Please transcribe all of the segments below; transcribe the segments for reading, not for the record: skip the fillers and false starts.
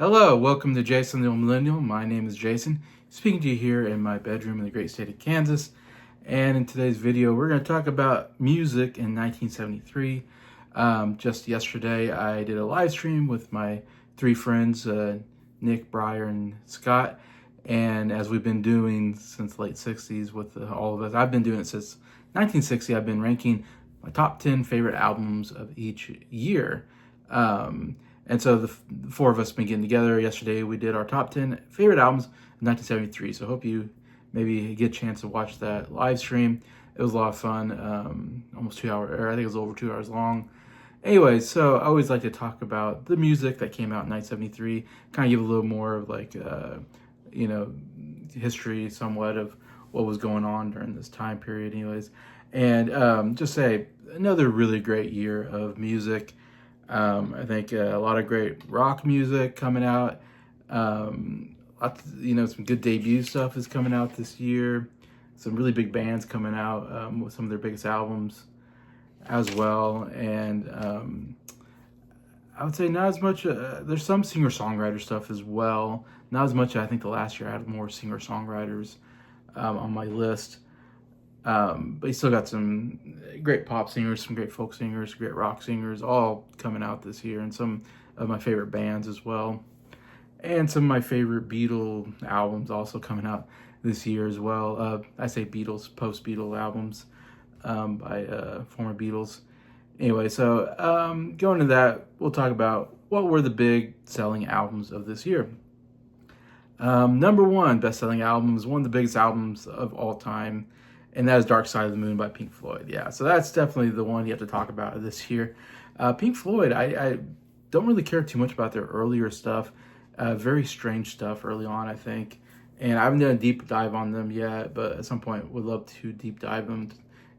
Hello, welcome to Jason the Old Millennial. My name is Jason, speaking to you here in my bedroom in the great state of Kansas. And in today's video, we're going to talk about music in 1973. Just yesterday, I did a live stream with my three friends, Nick, Briar, and Scott. And as we've been doing since the late 60s with all of us, I've been doing it since 1960. I've been ranking my top 10 favorite albums of each year. And so the four of us been getting together. Yesterday we did our top 10 favorite albums of 1973. So I hope you maybe get a chance to watch that live stream. It was a lot of fun, almost 2 hours, or I think it was over 2 hours long. Anyway, so I always like to talk about the music that came out in 1973, kind of give a little more of like, history somewhat of what was going on during this time period anyways. And just say another really great year of music. I think a lot of great rock music coming out. Some good debut stuff is coming out this year. Some really big bands coming out with some of their biggest albums as well. And I would say not as much. There's some singer-songwriter stuff as well. Not as much. I think the last year I had more singer-songwriters on my list. But you still got some great pop singers, some great folk singers, great rock singers, all coming out this year, and some of my favorite bands as well. And some of my favorite Beatle albums also coming out this year as well. I say Beatles, post-Beatle albums by former Beatles. Anyway, so going to that, we'll talk about what were the big selling albums of this year. Number one best-selling album is one of the biggest albums of all time, and that is Dark Side of the Moon by Pink Floyd. Yeah, so that's definitely the one you have to talk about this year. Pink Floyd, I don't really care too much about their earlier stuff. Very strange stuff early on, I think. And I haven't done a deep dive on them yet, but at some point would love to deep dive them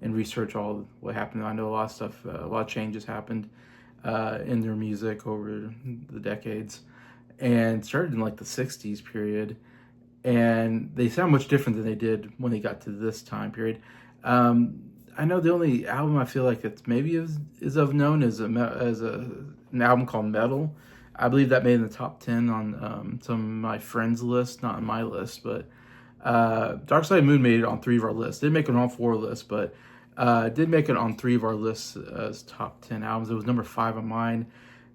and research all what happened. I know a lot of stuff, a lot of changes happened in their music over the decades. And started in like the 60s period. And they sound much different than they did when they got to this time period. I know the only album I feel like it's maybe is of known is an album called Metal. I believe that made in the top 10 on some of my friends' list, not on my list, but Dark Side of the Moon made it on 3 of our lists. Didn't make it on all 4 lists, but did make it on 3 of our lists as top 10 albums. It was number 5 on mine.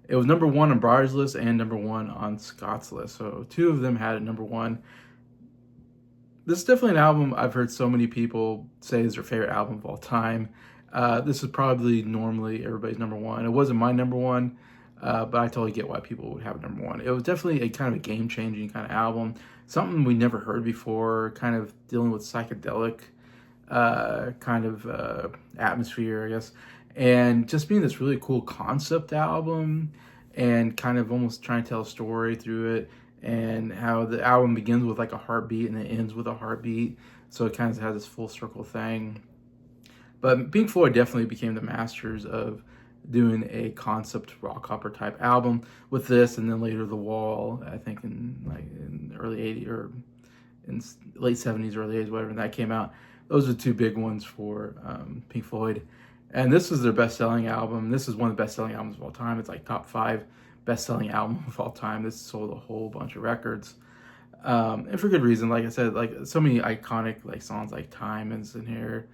It was number 1 on Briar's list and number 1 on Scott's list. So 2 of them had it number 1. This is definitely an album I've heard so many people say is their favorite album of all time. This is probably normally everybody's number 1. It wasn't my number 1, but I totally get why people would have it number 1. It was definitely a kind of a game-changing kind of album. Something we never heard before, kind of dealing with psychedelic kind of atmosphere, I guess. And just being this really cool concept album and kind of almost trying to tell a story through it. And how the album begins with like a heartbeat and it ends with a heartbeat. So it kind of has this full circle thing. But Pink Floyd definitely became the masters of doing a concept rock opera type album with this, and then later The Wall, I think in early 80s or in late 70s, early 80s, whatever that came out. Those are 2 big ones for Pink Floyd. And this is their best-selling album. This is one of the best-selling albums of all time. It's like top 5 best-selling album of all time. This sold a whole bunch of records, and for good reason. Like I said, like so many iconic like songs like Time is in here,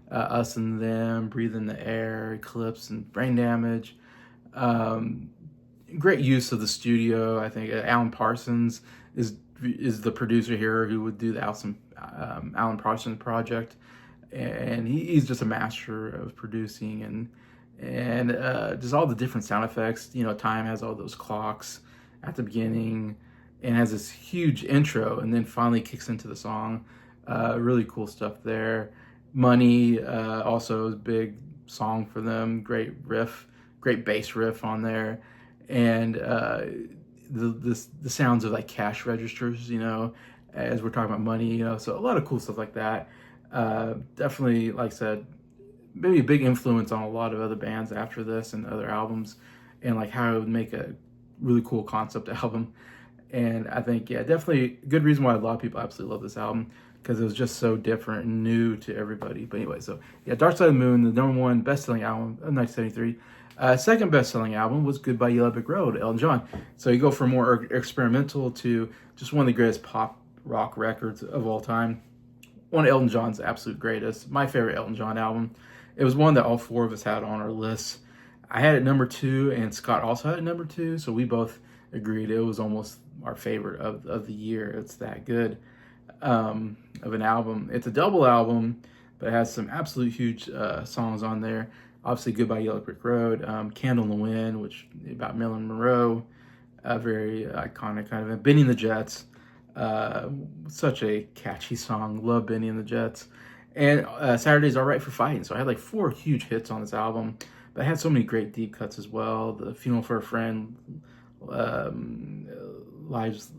Us and Them, Breathe in the Air, Eclipse, and Brain Damage. Great use of the studio. I think Alan Parsons is the producer here, who would do the Alan Parsons project, and he's just a master of producing and just all the different sound effects. Time has all those clocks at the beginning and has this huge intro and then finally kicks into the song. Really cool stuff there. Money also is a big song for them. Great riff, great bass riff on there. And the sounds of like cash registers, as we're talking about money, so a lot of cool stuff like that. Definitely, like I said, maybe a big influence on a lot of other bands after this and other albums, and like how it would make a really cool concept album. And I think, yeah, definitely a good reason why a lot of people absolutely love this album, because it was just so different and new to everybody. But anyway, so yeah, Dark Side of the Moon, the number 1 best-selling album of 1973. Second best-selling album was Goodbye Yellow Brick Road, Elton John. So you go from more experimental to just one of the greatest pop rock records of all time. One of Elton John's absolute greatest. My favorite Elton John album. It was one that all four of us had on our list. I had it number 2, and Scott also had it number 2, so we both agreed it was almost our favorite of the year. It's that good of an album. It's a double album, but it has some absolute huge songs on there. Obviously, Goodbye Yellow Brick Road, Candle in the Wind, which about Marilyn Monroe, a very iconic kind of. Benny and the Jets, such a catchy song. Love Benny and the Jets. And Saturday's All Right for Fighting. So I had like 4 huge hits on this album, but I had so many great deep cuts as well. The Funeral for a Friend, Lies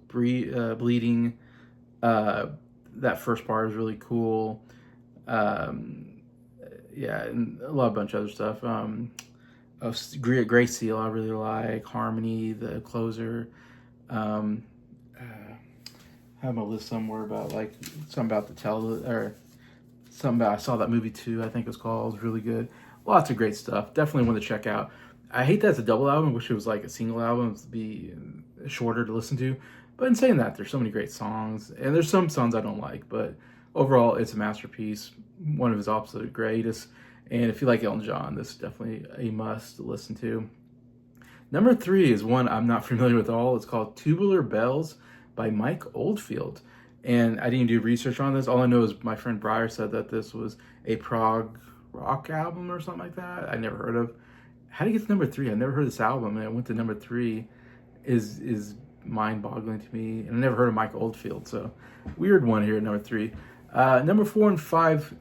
Bleeding. That first part is really cool. Yeah, and a bunch of other stuff. Great Seal, I really like. Harmony, the closer. I have my list somewhere about like something about or something about I saw that movie too. I think it was called. It was really good. Lots of great stuff. Definitely one to check out. I hate that it's a double album. I wish it was like a single album to be shorter to listen to. But in saying that, there's so many great songs, and there's some songs I don't like, but overall, it's a masterpiece, one of his absolute greatest. And if you like Elton John, this is definitely a must to listen to. Number 3 is one I'm not familiar with at all. It's called Tubular Bells by Mike Oldfield. And I didn't do research on this. All I know is my friend Briar said that this was a prog rock album or something like that. I never heard of. How do you get to number 3? I never heard of this album, and it went to number 3. Is mind-boggling to me. And I never heard of Mike Oldfield, so weird one here at number 3. Number 4 and 5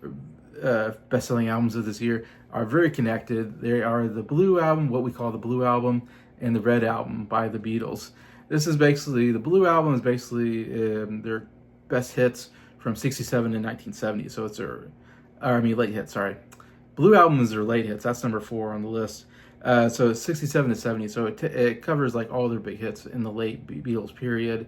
best-selling albums of this year are very connected. They are the Blue Album, what we call the Blue Album, and the Red Album by the Beatles. This is basically, the Blue Album is basically their best hits from 67 to 1970. So it's late hits, sorry. Blue Album is their late hits. That's number 4 on the list. So it's 67 to 70. So it covers like all their big hits in the late Beatles period.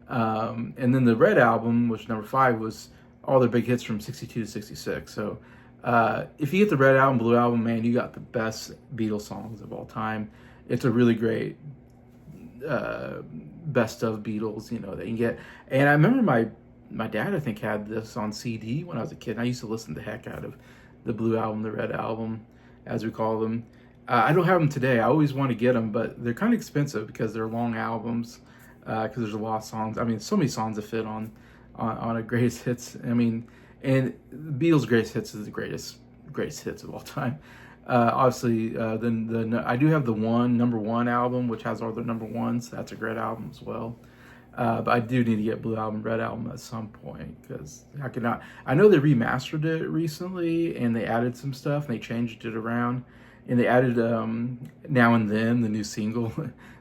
And then the Red Album, which number 5, was all their big hits from 62 to 66. So if you get the Red Album, Blue Album, man, you got the best Beatles songs of all time. It's a really great best of Beatles, that you can get. And I remember my dad, I think, had this on CD when I was a kid. And I used to listen the heck out of the Blue Album, the Red Album, as we call them. I don't have them today. I always want to get them, but they're kind of expensive because they're long albums. Because there's a lot of songs. I mean, so many songs that fit on a greatest hits. I mean, and the Beatles' greatest hits is the greatest hits of all time. Obviously, I do have the number 1 album, which has all their number 1s. That's a great album as well. But I do need to get Blue Album, Red Album at some point, because I could not. I know they remastered it recently and they added some stuff and they changed it around, and they added Now and Then, the new single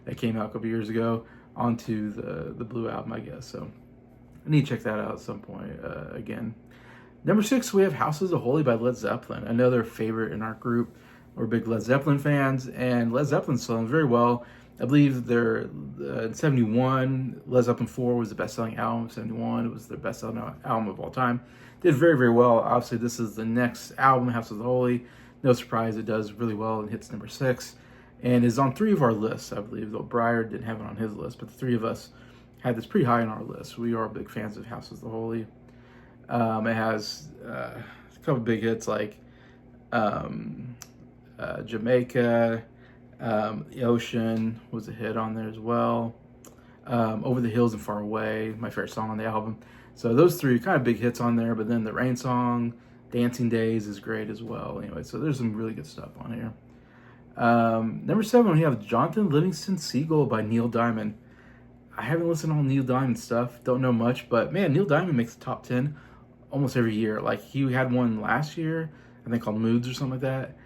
that came out a couple years ago, onto the Blue Album, I guess. So I need to check that out at some point again. Number 6, we have Houses of Holy by Led Zeppelin, another favorite in our group. We're big Led Zeppelin fans, and Led Zeppelin selling very well. I believe they're in 71, Led Zeppelin 4 was the best-selling album of 71. It was their best-selling album of all time. Did very, very well. Obviously, this is the next album, Houses of the Holy. No surprise, it does really well and hits number 6. And is on 3 of our lists, I believe, though Briar didn't have it on his list. But the 3 of us had this pretty high on our list. We are big fans of Houses of the Holy. It has a couple big hits like Jamaica, The Ocean was a hit on there as well. Over the Hills and Far Away, my favorite song on the album. So those 3 are kind of big hits on there, but then the Rain Song, Dancing Days is great as well. Anyway, so there's some really good stuff on here. Number 7, we have Jonathan Livingston Seagull by Neil Diamond. I haven't listened to all Neil Diamond stuff, don't know much, but man, Neil Diamond makes the top 10 almost every year. Like, he had one last year, I think called Moods or something like that.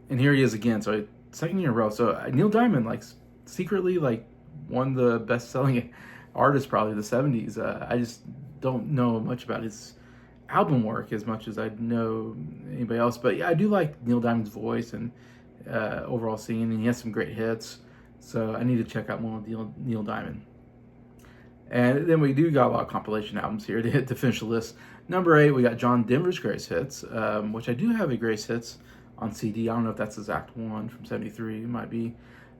And here he is again, so 2nd year in a row. So Neil Diamond, like, secretly, like, one of the best-selling artists probably of the 70s. I just don't know much about his album work as much as I know anybody else. But yeah, I do like Neil Diamond's voice and overall singing, and he has some great hits. So I need to check out more of Neil Diamond. And then we do got a lot of compilation albums here to finish the list. Number 8, we got John Denver's Greatest Hits, which I do have a Greatest Hits on CD. I don't know if that's the exact one from '73. It might be,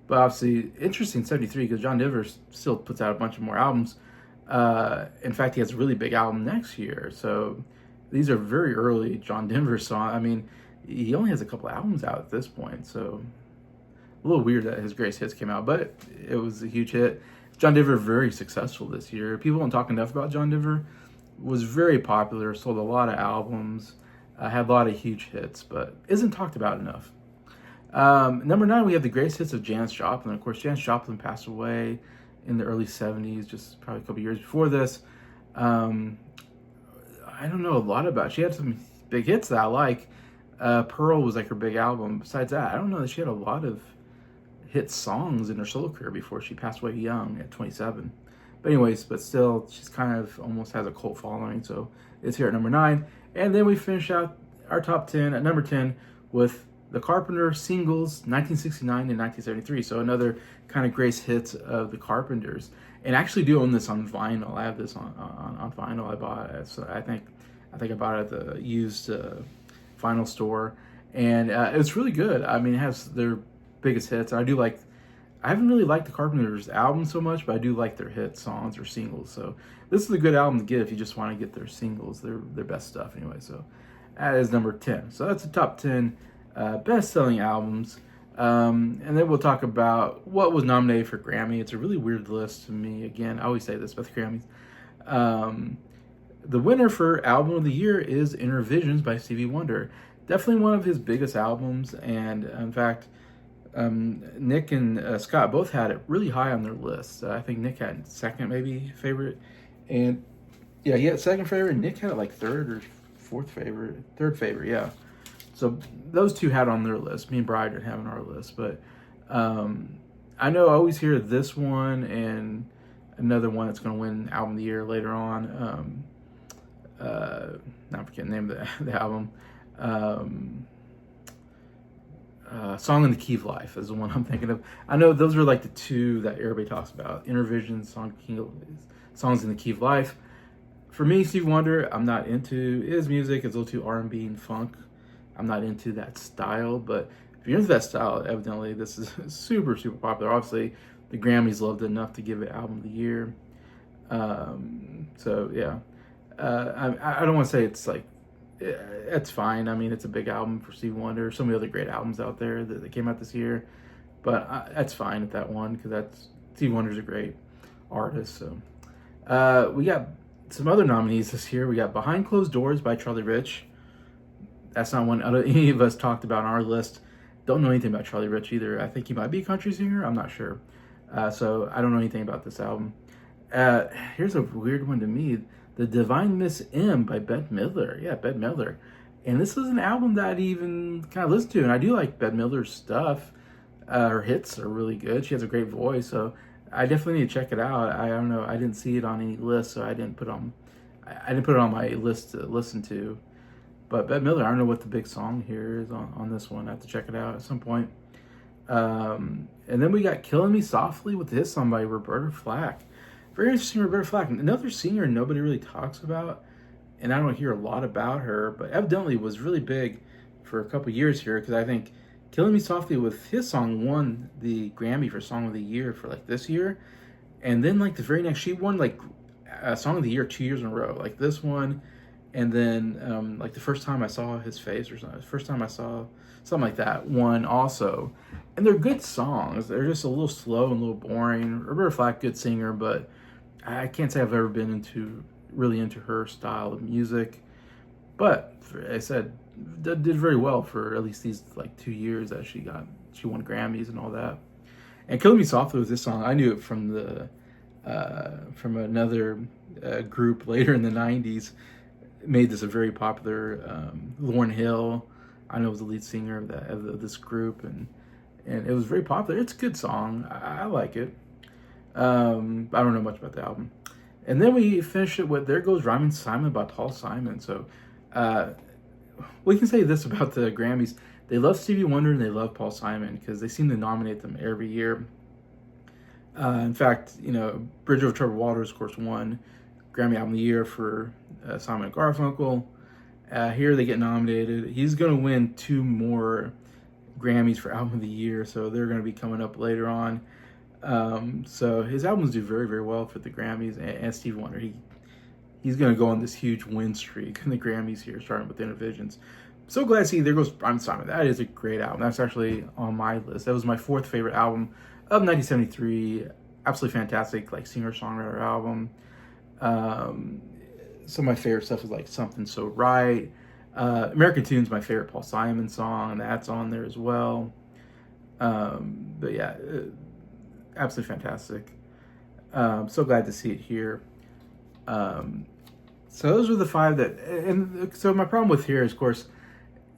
but obviously interesting '73 because John Denver still puts out a bunch of more albums. In fact, he has a really big album next year. So these are very early John Denver songs. I mean, he only has a couple albums out at this point, so a little weird that his greatest hits came out, but it was a huge hit. John Denver very successful this year. People don't talk enough about John Denver. Was very popular, sold a lot of albums, had a lot of huge hits, but isn't talked about enough. Number 9, we have the greatest hits of Janis Joplin. Of course, Janis Joplin passed away in the early 70s, just probably a couple years before this. I don't know a lot about it. She had some big hits that I like. Pearl was like her big album. Besides that, I don't know that she had a lot of hit songs in her solo career before she passed away young at 27. But anyways, but still, she's kind of almost has a cult following, so it's here at number 9. And then we finish out our top 10 at number 10 with the Carpenters singles 1969 and 1973. So another kind of greatest hits of the Carpenters. And I actually do own this on vinyl. I have this on vinyl. I bought it. So I think I bought it at the used vinyl store, and it's really good. I mean, it has their biggest hits. I haven't really liked the Carpenters album so much, but I do like their hit songs or singles. So this is a good album to get if you just want to get their singles, their best stuff anyway. So that is number 10. So that's the top 10 best-selling albums. And then we'll talk about what was nominated for Grammy. It's a really weird list to me. Again, I always say this about the Grammys. The winner for Album of the Year is Inner Visions by Stevie Wonder. Definitely one of his biggest albums, and in fact, Nick and Scott both had it really high on their list. I think Nick had second, maybe, favorite, and yeah, he had second favorite. Nick had it like third or third favorite, yeah. So those two had on their list. Me and Brian didn't have on our list, but I know I always hear this one and another one that's going to win Album of the Year later on. Not forgetting the name of the album. Song in the Key of Life is the one I'm thinking of. I know those are like the two that everybody talks about. Inner Visions, Songs in the Key of Life. For me, Stevie Wonder, I'm not into his music. It's a little too R&B and funk. I'm not into that style, but if you're into that style, evidently this is super, super popular. Obviously, the Grammys loved it enough to give it Album of the Year. So yeah, I don't want to say it's like, it's fine. I mean, it's a big album for Stevie Wonder. So many other great albums out there that came out this year, but that's fine at that one because Stevie Wonder's a great artist. So we got some other nominees this year. We got Behind Closed Doors by Charlie Rich. That's not one any of us talked about on our list. Don't know anything about Charlie Rich either. I think he might be a country singer. I'm not sure. So I don't know anything about this album. Here's a weird one to me. The Divine Miss M by Bette Midler. Yeah, Bette Midler. And this is an album that I even kind of listen to. And I do like Bette Midler's stuff. Her hits are really good. She has a great voice. So I definitely need to check it out. I don't know. I didn't see it on any list, so I didn't put it on my list to listen to. But Bette Midler, I don't know what the big song here is on this one. I have to check it out at some point. And then we got Killing Me Softly with his song by Roberta Flack. Very interesting, Roberta Flack. Another singer nobody really talks about, and I don't hear a lot about her, but evidently was really big for a couple years here because I think Killing Me Softly with his song won the Grammy for Song of the Year for like this year. And then like the very next, she won like Song of the Year 2 years in a row. Like this one. And then, like the first time I saw his face or something, the first time I saw something like that, one also. And they're good songs. They're just a little slow and a little boring. Roberta Flack, good singer, but I can't say I've ever been really into her style of music. But I said, did very well for at least these like 2 years that she won Grammys and all that. And Killing Me Softly was this song. I knew it from another group later in the 90s. Made this a very popular. Lauryn Hill, I know, was the lead singer of this group, and it was very popular. It's a good song. I like it. I don't know much about the album. And then we finish it with There Goes Rhymin' Simon by Paul Simon. So we can say this about the Grammys. They love Stevie Wonder and they love Paul Simon because they seem to nominate them every year. In fact, Bridge Over Troubled Waters, of course, won Grammy Album of the Year for Simon & Garfunkel. Here they get nominated. He's going to win 2 more Grammys for Album of the Year, so they're going to be coming up later on. So his albums do very, very well for the Grammys. And Stevie Wonder, he's going to go on this huge win streak in the Grammys here, starting with Innovisions. So glad to see There Goes I'm Simon. That is a great album. That's actually on my list. That was my 4th favorite album of 1973. Absolutely fantastic, like singer-songwriter album. Some of my favorite stuff is like Something So Right. American Tune's my favorite Paul Simon song, and that's on there as well. But yeah, absolutely fantastic. So glad to see it here. So those are the 5 that, and so my problem with here is, of course,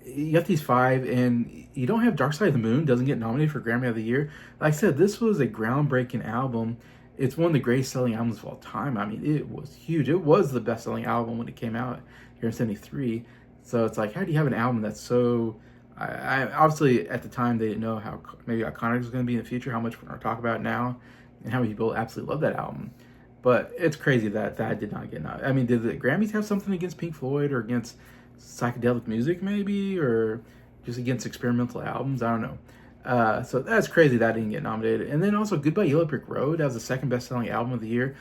you got these 5, and you don't have Dark Side of the Moon doesn't get nominated for Grammy of the Year. Like I said, this was a groundbreaking album. It's one of the greatest selling albums of all time. I mean, it was huge. It was the best selling album when it came out here in '73. So it's like, how do you have an album that's so... I obviously, at the time, they didn't know how maybe iconic it was going to be in the future, how much we're going to talk about now, and how many people absolutely love that album. But it's crazy that did not get nominated. I mean, did the Grammys have something against Pink Floyd or against psychedelic music maybe, or just against experimental albums? I don't know. So that's crazy that didn't get nominated. And then also Goodbye Yellow Brick Road, that was the 2nd best-selling album of the year.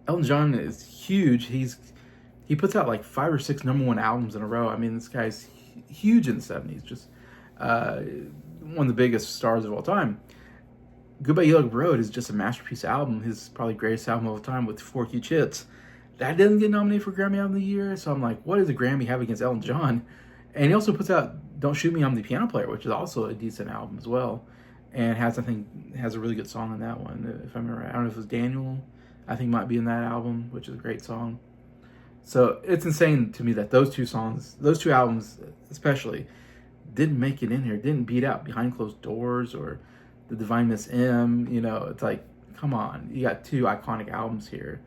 Elton John is huge. He puts out like 5 or 6 #1 albums in a row. I mean, this guy's huge in the 70s, just one of the biggest stars of all time. Goodbye Yellow Brick Road is just a masterpiece album, his probably greatest album of all time with 4 huge hits. That didn't get nominated for Grammy Album of the Year, so I'm like, what does a Grammy have against Elton John? And he also puts out Don't Shoot Me, I'm the Piano Player, which is also a decent album as well, and has a really good song on that one, if I remember right. I don't know if it was Daniel, I think might be in that album, which is a great song. So it's insane to me that those 2 albums especially, didn't make it in here, didn't beat out Behind Closed Doors or The Divine Miss M. You know, it's like, come on, you got 2 iconic albums here.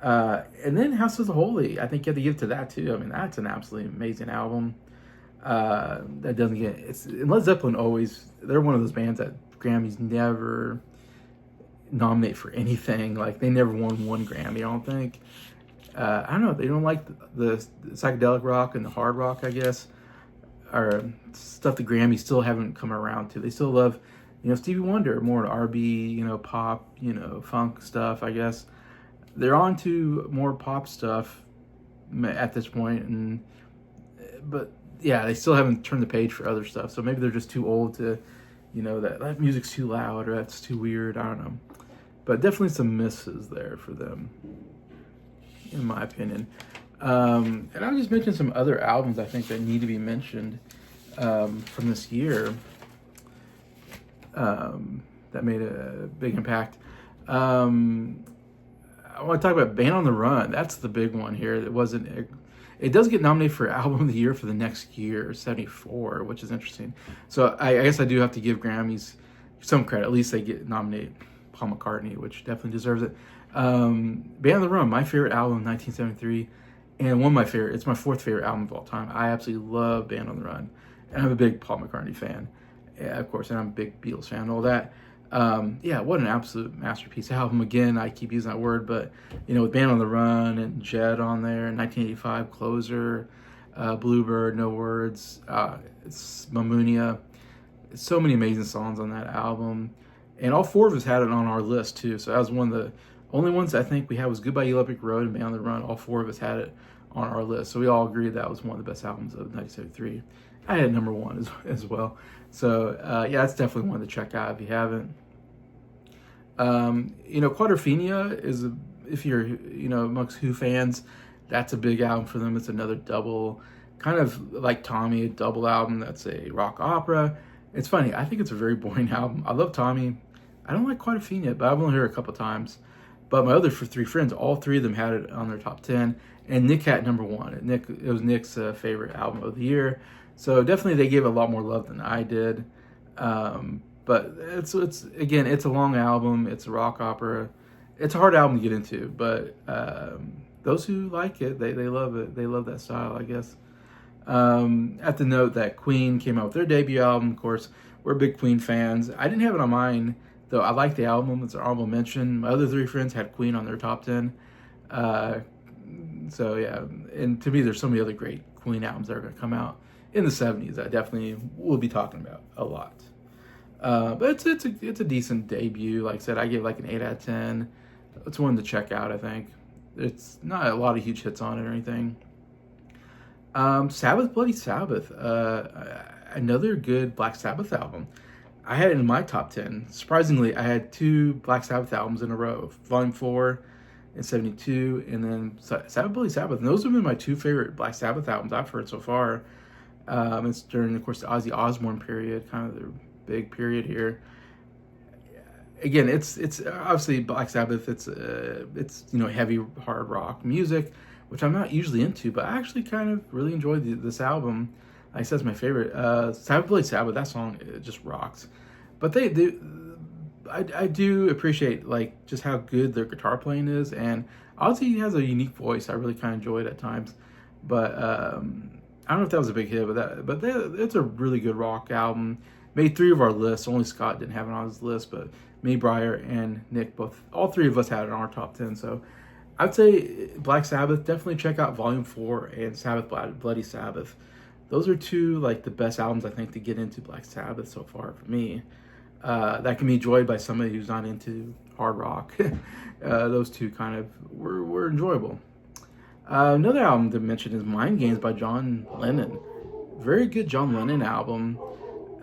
And then House of the Holy, I think you have to give it to that too. I mean, that's an absolutely amazing album. That doesn't get, and Led Zeppelin always, they're one of those bands that Grammys never nominate for anything. Like, they never won 1 Grammy, I don't think. I don't know, they don't like the psychedelic rock and the hard rock, I guess, or stuff the Grammys still haven't come around to. They still love, Stevie Wonder, more R&B, pop, funk stuff, I guess. They're on to more pop stuff at this point, but yeah, they still haven't turned the page for other stuff. So maybe they're just too old to, that music's too loud or that's too weird. I don't know, but definitely some misses there for them, in my opinion. And I'll just mention some other albums I think that need to be mentioned from this year that made a big impact. I want to talk about Band on the Run. That's the big one here. It does get nominated for Album of the Year for the next year, 74, which is interesting. So I guess I do have to give Grammys some credit. At least they get nominated Paul McCartney, which definitely deserves it. Band on the Run, my favorite album of 1973, and one of my favorite. It's my 4th favorite album of all time. I absolutely love Band on the Run, and I'm a big Paul McCartney fan, of course, and I'm a big Beatles fan and all that. Yeah, what an absolute masterpiece album. Again, I keep using that word, but with Band on the Run and Jed on there, 1985 Closer, Bluebird, No Words, it's Mamunia. So many amazing songs on that album, and all 4 of us had it on our list too. So that was one of the only ones I think we had was Goodbye Yellow Brick Road and Band on the Run. All 4 of us had it on our list, so we all agreed that was one of the best albums of 1973. I had #1 as well. So yeah, that's definitely one to check out if you haven't. Quadrophenia is, if you're, amongst Who fans, that's a big album for them. It's another double, kind of like Tommy, a double album that's a rock opera. It's funny, I think it's a very boring album. I love Tommy. I don't like Quadrophenia, but I've only heard it a couple times. But my other 3 friends, all 3 of them had it on their top 10, and Nick had #1. It was Nick's favorite album of the year. So definitely they gave it a lot more love than I did. But it's a long album. It's a rock opera. It's a hard album to get into, but those who like it, they love it. They love that style, I guess. I have to note that Queen came out with their debut album. Of course, we're big Queen fans. I didn't have it on mine, though. I like the album. It's an honorable mention. My other 3 friends had Queen on their top 10. So yeah, and to me, there's so many other great Queen albums that are going to come out in the 70s. I definitely will be talking about a lot. But it's a decent debut. Like I said, I give like an 8 out of 10. It's one to check out, I think. It's not a lot of huge hits on it or anything. Sabbath, Bloody Sabbath. Another good Black Sabbath album. I had it in my top 10. Surprisingly, I had 2 Black Sabbath albums in a row. Volume 4 in 72, and then Sabbath, Bloody Sabbath. And those have been my 2 favorite Black Sabbath albums I've heard so far. It's during, of course, the Ozzy Osbourne period, kind of the big period here. Again, it's obviously Black Sabbath. It's heavy hard rock music, which I'm not usually into, but I actually kind of really enjoyed this album. Like I said, it's my favorite. Sabbath, Bloody Sabbath. That song, it just rocks. But I do appreciate like just how good their guitar playing is, and Ozzy has a unique voice. I really kind of enjoy it at times. But I don't know if that was a big hit, but it's a really good rock album. Made 3 of our lists. Only Scott didn't have it on his list, but me, Briar, and Nick, all 3 of us had it on our top 10. So I'd say Black Sabbath, definitely check out Volume 4 and Sabbath, Bloody Sabbath. Those are 2 like the best albums I think to get into Black Sabbath so far for me. That can be enjoyed by somebody who's not into hard rock. Those 2 kind of were enjoyable. Another album to mention is Mind Games by John Lennon. Very good John Lennon album.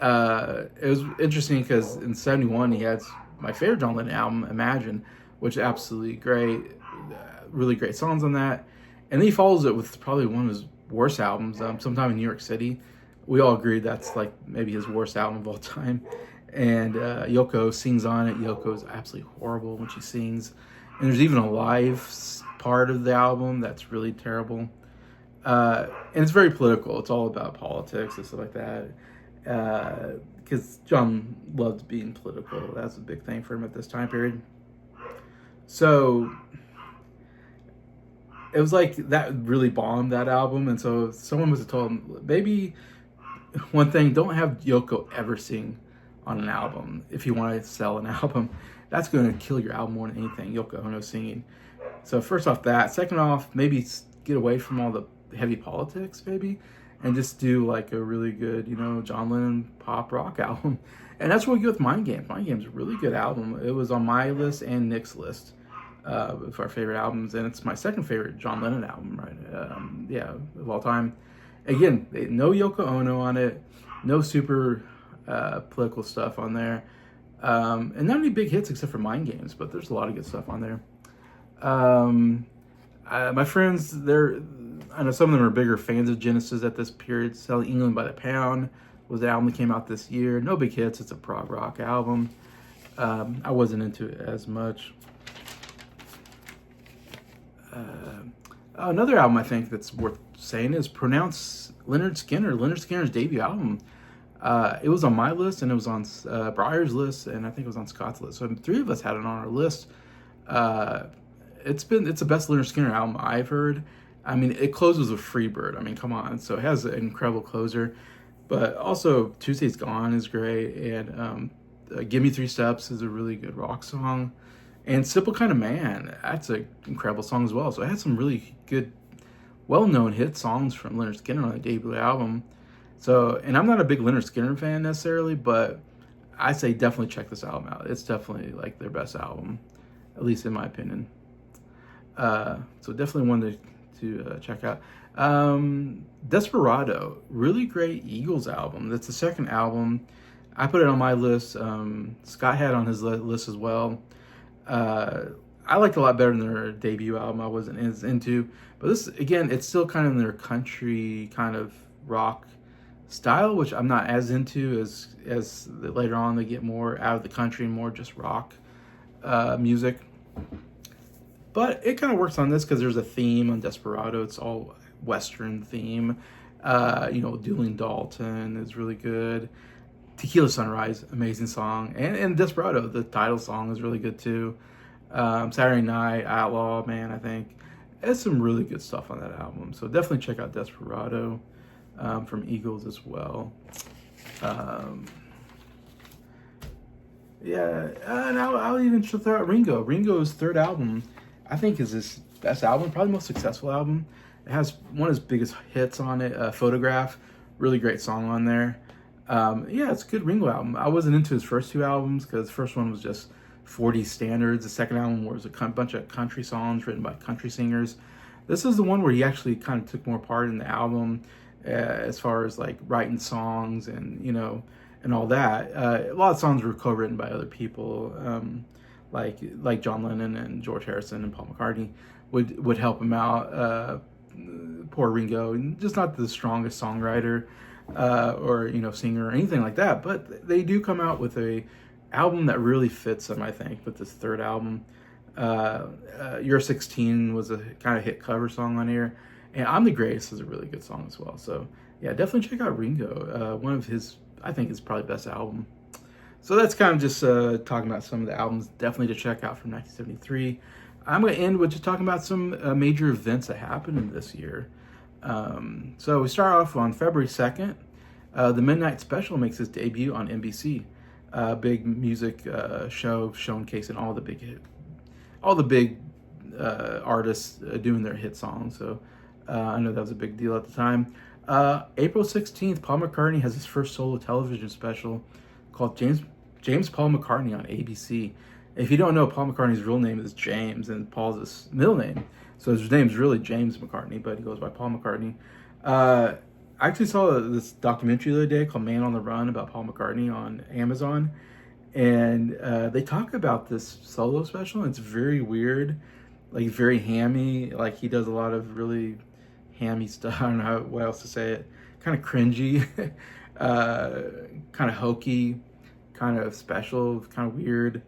It was interesting because in 71 he had my favorite John Lennon album, Imagine, which is absolutely great. Really great songs on that. And then he follows it with probably one of his worst albums, Sometime in New York City. We all agreed that's like maybe his worst album of all time. And Yoko sings on it. Yoko is absolutely horrible when she sings. And there's even a live part of the album that's really terrible. And it's very political. It's all about politics and stuff like that. Because John loved being political. That's a big thing for him at this time period. So it was like that really bombed, that album. And so someone must have told him, maybe one thing, don't have Yoko ever sing on an album if you want to sell an album. That's going to kill your album more than anything, Yoko Ono singing. So first off that. Second off, maybe get away from all the heavy politics, maybe, and just do like a really good, John Lennon pop rock album. And that's what we get with Mind Games. Mind Games is a really good album. It was on my list and Nick's list of our favorite albums, and it's my second favorite John Lennon album, right? Of all time. Again, no Yoko Ono on it, no super political stuff on there, and not any big hits except for Mind Games, but there's a lot of good stuff on there. My friends, I know some of them are bigger fans of Genesis at this period. Selling England by the Pound was the album that came out this year. No big hits. It's a prog rock album. I wasn't into it as much. Another album I think that's worth saying is Pronounce Lynyrd Skynyrd. Lynyrd Skynyrd's debut album. It was on my list, and it was on Briar's list, and I think it was on Scott's list. So 3 of us had it on our list. It's the best Lynyrd Skynyrd album I've heard. I mean, it closes with Freebird. I mean, come on. So it has an incredible closer. But also, Tuesday's Gone is great. And Give Me 3 Steps is a really good rock song. And Simple Kind of Man, that's an incredible song as well. So it had some really good, well-known hit songs from Lynyrd Skynyrd on the debut album. So, and I'm not a big Lynyrd Skynyrd fan necessarily, but I say definitely check this album out. It's definitely like their best album, at least in my opinion. So definitely one to check out. Desperado, really great Eagles album. That's the second album. I put it on my list. Scott had it on his list as well. I liked it a lot better than their debut album. I wasn't as into, but this, again, it's still kind of in their country kind of rock style, which I'm not as into as later on they get more out of the country and more just rock music. But it kind of works on this because there's a theme on Desperado. It's all Western theme. Dueling Dalton is really good. Tequila Sunrise, amazing song. And Desperado, the title song, is really good too. Saturday Night, Outlaw, man, I think. There's some really good stuff on that album. So definitely check out Desperado from Eagles as well. And I'll even throw out Ringo. Ringo's third album, I think, is his best album, probably most successful album. It has one of his biggest hits on it, Photograph. Really great song on there. Yeah, it's a good Ringo album. I wasn't into his first two albums because the first one was just 40 standards. The second album was a bunch of country songs written by country singers. This is the one where he actually kind of took more part in the album, as far as like writing songs and and all that. A lot of songs were co-written by other people, like John Lennon and George Harrison and Paul McCartney would help him out. Poor Ringo, just not the strongest songwriter or singer or anything like that, but they do come out with a album that really fits them, I think, with this third album. You're 16 was a kind of hit cover song on here, and I'm the Greatest is a really good song as well. So yeah, definitely check out Ringo. One of his, I think, is probably best album. So that's kind of just talking about some of the albums definitely to check out from 1973. I'm going to end with just talking about some major events that happened in this year. So we start off on February 2nd. The Midnight Special makes its debut on NBC. Big music show showcasing all the big artists doing their hit songs. So I know that was a big deal at the time. April 16th, Paul McCartney has his first solo television special called James Paul McCartney on ABC. If you don't know, Paul McCartney's real name is James, and Paul's his middle name. So his name's really James McCartney, but he goes by Paul McCartney. I actually saw this documentary the other day called Man on the Run about Paul McCartney on Amazon. And they talk about this solo special, and it's very weird, like very hammy. Like he does a lot of really hammy stuff. I don't know what else to say it. Kind of cringy, kind of hokey, kind of special, kind of weird.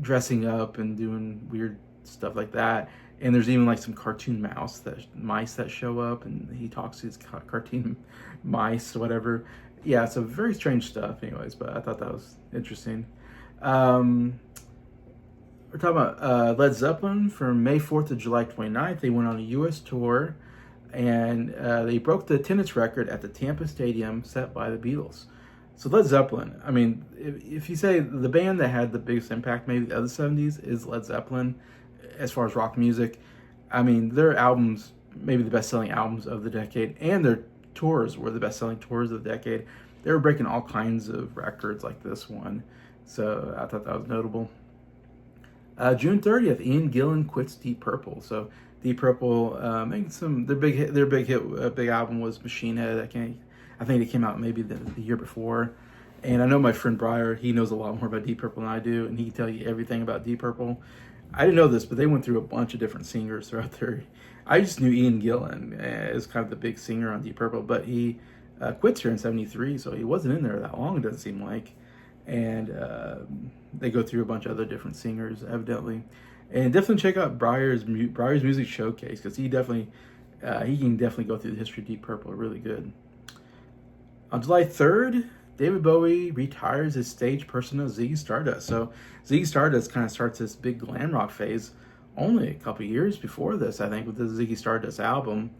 Dressing up and doing weird stuff like that. And there's even like some cartoon mice that show up, and he talks to his cartoon mice or whatever. Yeah, so very strange stuff anyways, but I thought that was interesting. We're talking about Led Zeppelin from May 4th to July 29th. They went on a U.S. tour, and they broke the attendance record at the Tampa Stadium set by the Beatles. So Led Zeppelin, I mean, if you say the band that had the biggest impact maybe of the 70s is Led Zeppelin, as far as rock music, I mean, their albums, maybe the best-selling albums of the decade, and their tours were the best-selling tours of the decade. They were breaking all kinds of records like this one, so I thought that was notable. June 30th, Ian Gillan quits Deep Purple. So Deep Purple making their big album was Machine Head. I think it came out maybe the year before. And I know my friend Briar, he knows a lot more about Deep Purple than I do, and he can tell you everything about Deep Purple. I didn't know this, but they went through a bunch of different singers throughout their... I just knew Ian Gillan as kind of the big singer on Deep Purple, but he quits here in 73, so he wasn't in there that long, it doesn't seem like. And they go through a bunch of other different singers, evidently. And definitely check out Briar's Music Showcase, because he can definitely go through the history of Deep Purple really good. On July 3rd, David Bowie retires his stage persona Ziggy Stardust. So Ziggy Stardust kind of starts this big glam rock phase only a couple years before this, I think, with the Ziggy Stardust album.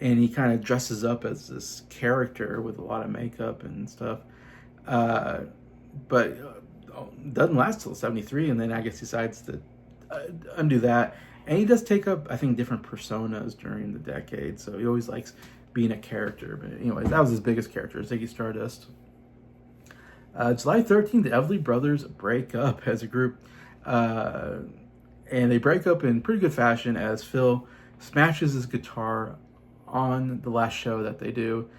And he kind of dresses up as this character with a lot of makeup and stuff. But doesn't last till 73, and then I guess decides to undo that. And he does take up, I think, different personas during the decade. So he always likes being a character. But anyways, that was his biggest character, Ziggy Stardust. July 13th, the Everly Brothers break up as a group. And they break up in pretty good fashion as Phil smashes his guitar on the last show that they do,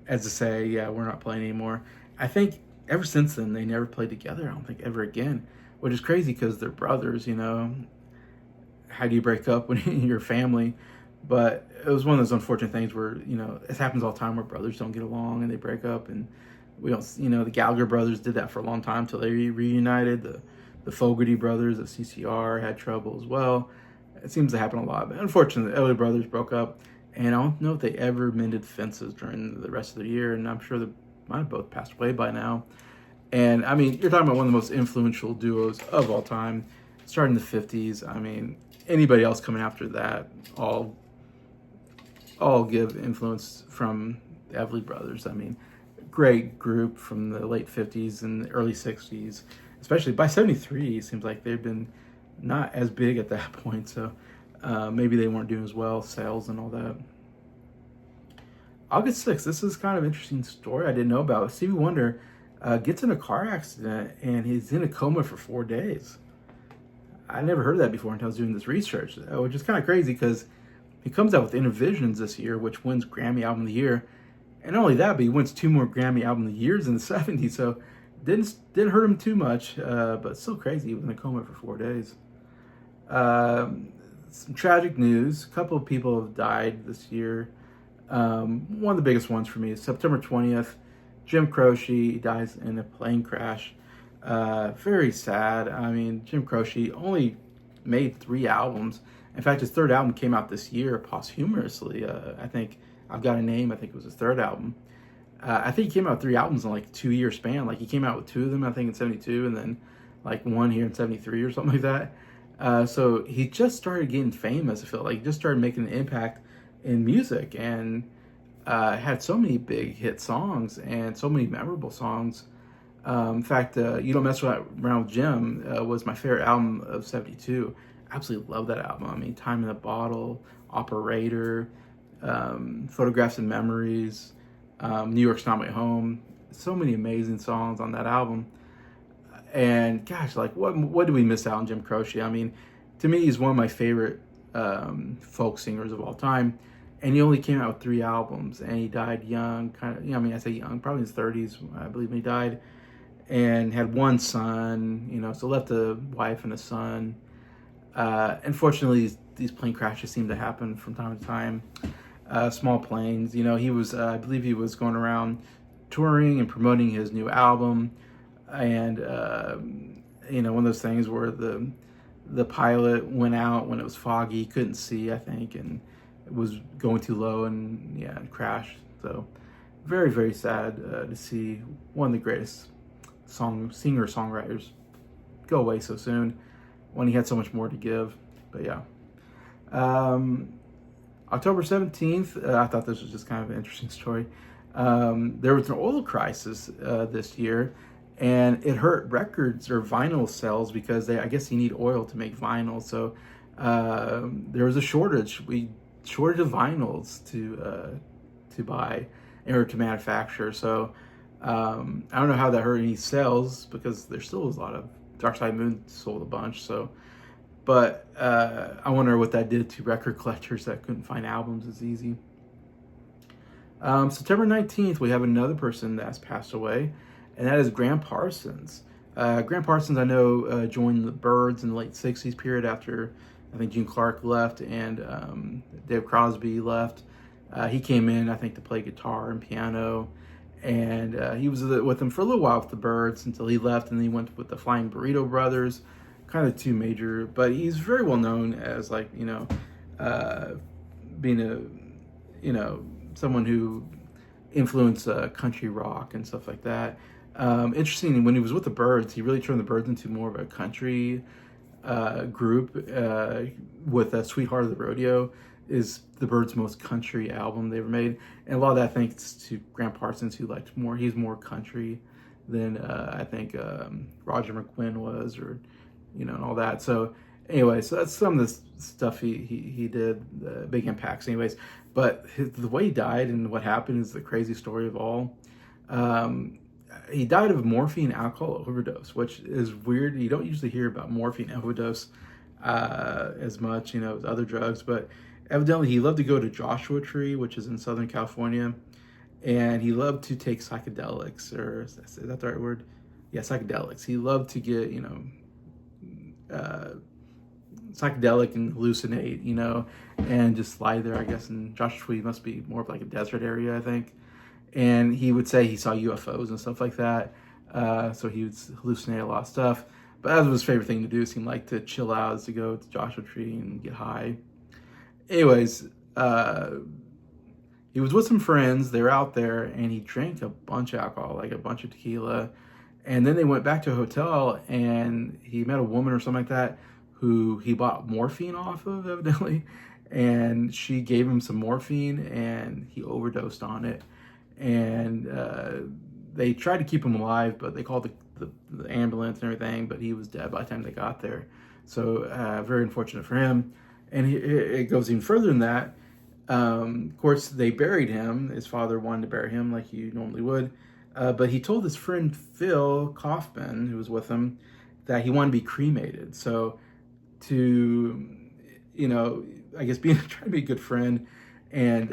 as to say, yeah, we're not playing anymore. I think ever since then, they never played together, I don't think ever again, which is crazy because they're brothers, How do you break up when you're family? But it was one of those unfortunate things where, it happens all the time where brothers don't get along and they break up, and we don't, the Gallagher brothers did that for a long time until they reunited. The Fogerty brothers of CCR had trouble as well. It seems to happen a lot, but unfortunately, the Everly Brothers broke up, and I don't know if they ever mended fences during the rest of the year, and I'm sure they might have both passed away by now. And I mean, you're talking about one of the most influential duos of all time, starting in the 50s. I mean, anybody else coming after that, all give influence from the Everly Brothers. I mean, great group from the late 50s and the early 60s. Especially by 73, it seems like they've been not as big at that point. So Maybe they weren't doing as well, sales and all that. August 6th, this is kind of an interesting story I didn't know about. Stevie Wonder gets in a car accident and he's in a coma for 4 days. I never heard that before until I was doing this research, which is kind of crazy because he comes out with Innovisions this year, which wins Grammy Album of the Year. And not only that, but he wins 2 more Grammy Album of the Years in the 70s, so didn't hurt him too much, but still crazy. He was in a coma for 4 days. Some tragic news. A couple of people have died this year. One of the biggest ones for me is September 20th. Jim Croce dies in a plane crash. Very sad. I mean, Jim Croce only made 3 albums. In fact, his 3rd album came out this year posthumously. I think I've Got a Name. I think it was his 3rd album. I think he came out with 3 albums in like 2-year span. Like he came out with 2 of them, I think in 72, and then like 1 here in 73 or something like that. So he just started getting famous. I feel like he just started making an impact in music and had so many big hit songs and so many memorable songs. In fact, You Don't Mess Around with Jim was my favorite album of 72. Absolutely love that album. I mean, Time in a Bottle, Operator, Photographs and Memories, New York's Not My Home. So many amazing songs on that album. And gosh, like what did we miss out on Jim Croce? I mean, to me, he's one of my favorite folk singers of all time. And he only came out with 3 albums, and he died young, kind of. I mean, I say young, probably in his 30s, I believe, when he died, and had 1 son. So left a wife and a son. Unfortunately, these plane crashes seem to happen from time to time. Small planes. He was, I believe, he was going around touring and promoting his new album, and one of those things where the pilot went out when it was foggy, couldn't see, I think, and it was going too low, and it crashed. So very, very sad to see one of the greatest singer-songwriters go away so soon when he had so much more to give. But yeah. October 17th, I thought this was just kind of an interesting story. There was an oil crisis this year, and it hurt records or vinyl sales because I guess you need oil to make vinyl. So there was a shortage of vinyls to buy in order to manufacture. So I don't know how that hurt any sales because there still was a lot of Dark Side Moon sold a bunch. So, but I wonder what that did to record collectors that couldn't find albums as easy. September 19th, we have another person that's passed away, and that is Graham Parsons. Graham Parsons, I know, joined the Byrds in the late 60s period after, I think, Gene Clark left and Dave Crosby left. He came in, I think, to play guitar and piano, and he was with them for a little while with the Byrds until he left, and then he went with the Flying Burrito Brothers, kind of 2 major, but he's very well known as, like, being a, someone who influenced country rock and stuff like that. Interesting, when he was with the Byrds, he really turned the Byrds into more of a country group. With Sweetheart of the Rodeo is the Byrds' most country album they ever made, and a lot of that thanks to Graham Parsons, who he's more country than I think Roger McGuinn was, or and all that. So anyway, so that's some of the stuff he did, big impacts anyways. But the way he died and what happened is the crazy story of all. He died of morphine alcohol overdose, which is weird. You don't usually hear about morphine overdose as much, as other drugs. But evidently he loved to go to Joshua Tree, which is in Southern California, and he loved to take psychedelics, or is that the right word? Yeah, psychedelics. He loved to get, psychedelic and hallucinate, and just lie there, I guess. And Joshua Tree must be more of like a desert area, I think. And he would say he saw UFOs and stuff like that. So he would hallucinate a lot of stuff. But that was his favorite thing to do. It seemed like to chill out, is to go to Joshua Tree and get high. Anyways, he was with some friends. They were out there, and he drank a bunch of alcohol, like a bunch of tequila. And then they went back to a hotel, and he met a woman or something like that who he bought morphine off of, evidently. And she gave him some morphine, and he overdosed on it. And they tried to keep him alive, but they called the ambulance and everything, but he was dead by the time they got there. So very unfortunate for him. And it goes even further than that. Of course, they buried him. His father wanted to bury him like you normally would. But he told his friend Phil Kaufman, who was with him, that he wanted to be cremated. So to, I guess being trying to be a good friend and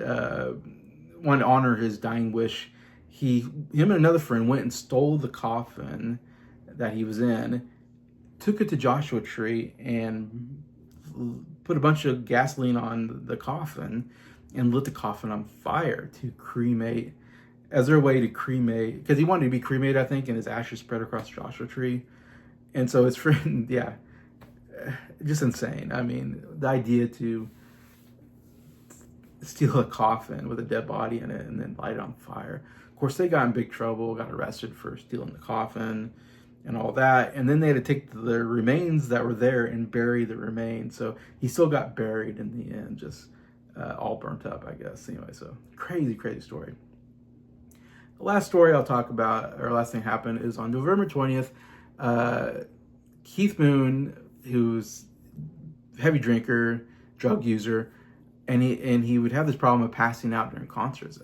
wanted to honor his dying wish, him and another friend went and stole the coffin that he was in, took it to Joshua Tree, and put a bunch of gasoline on the coffin and lit the coffin on fire to cremate, as their way to cremate, because he wanted to be cremated, I think, and his ashes spread across Joshua Tree. And so his friend, yeah, just insane. I mean, the idea to steal a coffin with a dead body in it and then light it on fire. Of course, they got in big trouble, got arrested for stealing the coffin and all that. And then they had to take the remains that were there and bury the remains. So he still got buried in the end, just all burnt up, I guess. Anyway, so crazy, crazy story. The last story I'll talk about, or last thing happened, is on November 20th. Keith Moon, who's a heavy drinker, drug user, and he would have this problem of passing out during concerts.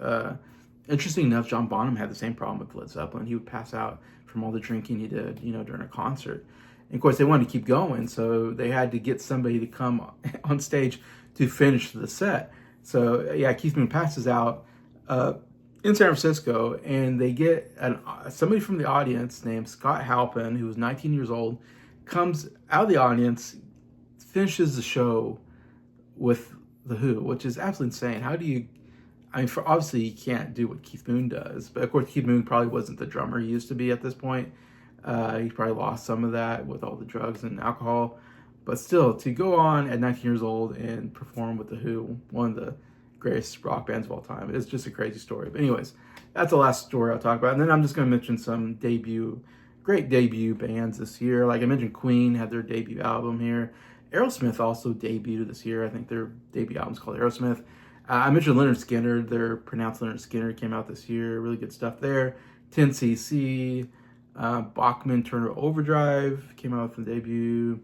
Interesting enough, John Bonham had the same problem with Led Zeppelin. He would pass out from all the drinking he did, during a concert. And of course, they wanted to keep going, so they had to get somebody to come on stage to finish the set. So yeah, Keith Moon passes out in San Francisco, and they get somebody from the audience named Scott Halpin, who was 19 years old, comes out of the audience, finishes the show with The Who, which is absolutely insane. How do you, obviously you can't do what Keith Moon does, but of course Keith Moon probably wasn't the drummer he used to be at this point. He probably lost some of that with all the drugs and alcohol, but still, to go on at 19 years old and perform with The Who, one of the greatest rock bands of all time, it's just a crazy story. But anyways, that's the last story I'll talk about, and then I'm just going to mention some great debut bands this year. Like I mentioned, Queen had their debut album here. Aerosmith also debuted this year. I think their debut album's called Aerosmith. I mentioned Leonard Skinner. Their pronounced Leonard Skinner came out this year. Really good stuff there. 10cc, Bachman Turner Overdrive came out with the debut.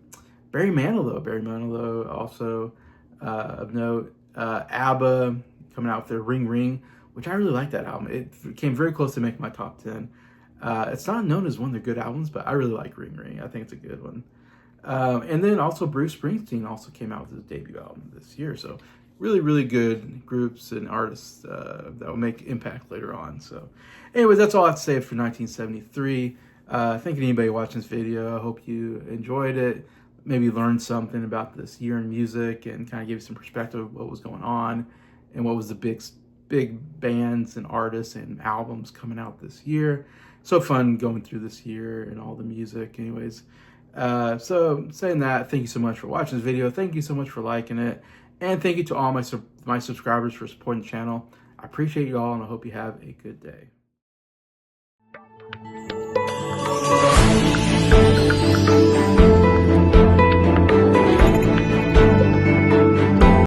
Barry Manilow also of note. ABBA coming out with their Ring Ring, which I really like that album. It came very close to making my top 10. It's not known as one of their good albums, but I really like Ring Ring. I think it's a good one. And then also Bruce Springsteen also came out with his debut album this year. So really, really good groups and artists that will make impact later on. So anyways, that's all I have to say for 1973. Thank you to anybody watching this video. I hope you enjoyed it. Maybe learned something about this year in music and kind of give you some perspective of what was going on and what was the big bands and artists and albums coming out this year. So fun going through this year and all the music. Anyways, so saying that, thank you so much for watching this video. Thank you so much for liking it. And thank you to all my subscribers for supporting the channel. I appreciate you all, and I hope you have a good day.